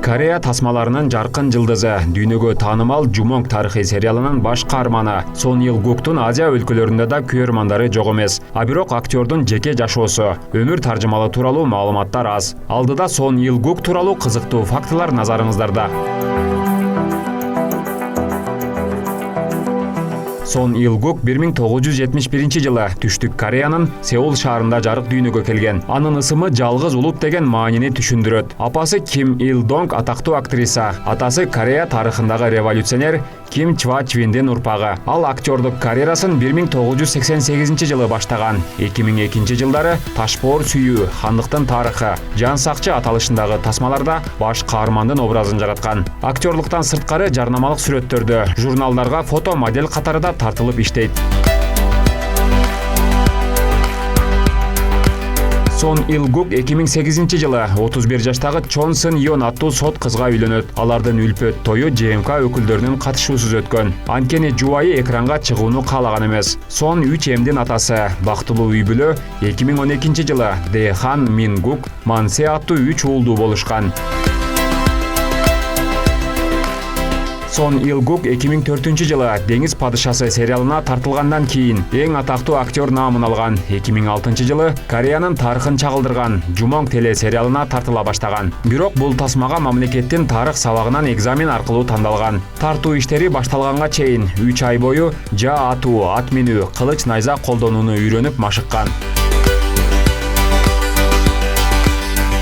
Корея тасмаларынын жаркын жылдызы, дүйнөгө таанымал Жумонг тарыхый сериалынын баш каарманы Сон Ил Гуктун Азия өлкөлөрүндө да көрөрмандары жок эмес. А бирок актердун жеке жашоосу, өмүр таржымалы тууралуу маалыматтар аз. Алдыда Сон Ил Гук тууралуу кызыктуу фактылар назарыңыздарда. Сон Ил Гук 1971 жылы Түштүк Кореянын Сеул шаарында жарык дүйнөгө келген. Анын ысымы жалгыз улут деген маанини түшүндүрөт. Апасы Ким Ил Донг атактуу актриса, атасы Корея тарыхындагы революционер Ким Чва Чвиндин урпагы. Ал актердук карьерасын 1988 жылы баштаган. 2002 жылдары Ташбоор сүйүү, Хандыктын тарыхы, Жан сакчы аталышындагы тасмаларда баш каармандын образын жараткан. Актерлуктан сырткары жарнамалык сүрөттөрдө, журналдарга фото модель катарында тартылып иштейт. Сон Ил Гук 2008 жылы 31 жаштагы Чон Сын Йон аттуу сот кызга үйлөнөт. Алардын үлпөт тою ЖМК өкүлдөрүнүн катышуусуз өткөн. Анткени жубайы экранга чыгууну каалаган эмес. Сон 3 эмдин атасы, бактылуу үй бүлө 2012 жылы Дэ Хан Мин Гук Мансе аттуу 3 уулдуу болушкан. Сон Ил Гук 2004 жылы Деңиз падышасы сериалына тартылгандан кийин эң атактуу актер наамын алган. 2006 жылы Кореянын тарыхын чагылдырган Жумонг теле сериалына тартыла баштаган. Бирок бул тасмага мамлекеттин тарых сабагынан экзамен аркылуу тандалган. Тартуу иштери башталганга чейин 3 ай бою жаа атуу, ат минүү, кылыч найза колдонууну үйрөнүп машыккан.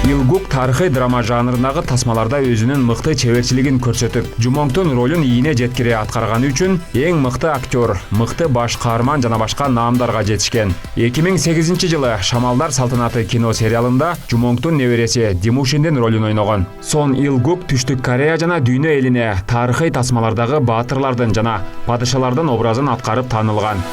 Ил Гук тарыхый драма жанрындагы тасмаларда өзүнүн мыкты чеберчилигин көрсөтүп, Жумонгдун ролун ийине жеткире аткарганы үчүн эң мыкты актер, мыкты баш каарман жана башка наамдарга жетишкен. 2008 жылы Шамалдар салтанаты кино сериалында Жумонгдун небереси Димушиндин ролун ойногон. Сон Ил Гук Түштүк Корея жана дүйнө элине тарыхый тасмалардагы баатырлардын жана падышалардын образын аткарып таанылган.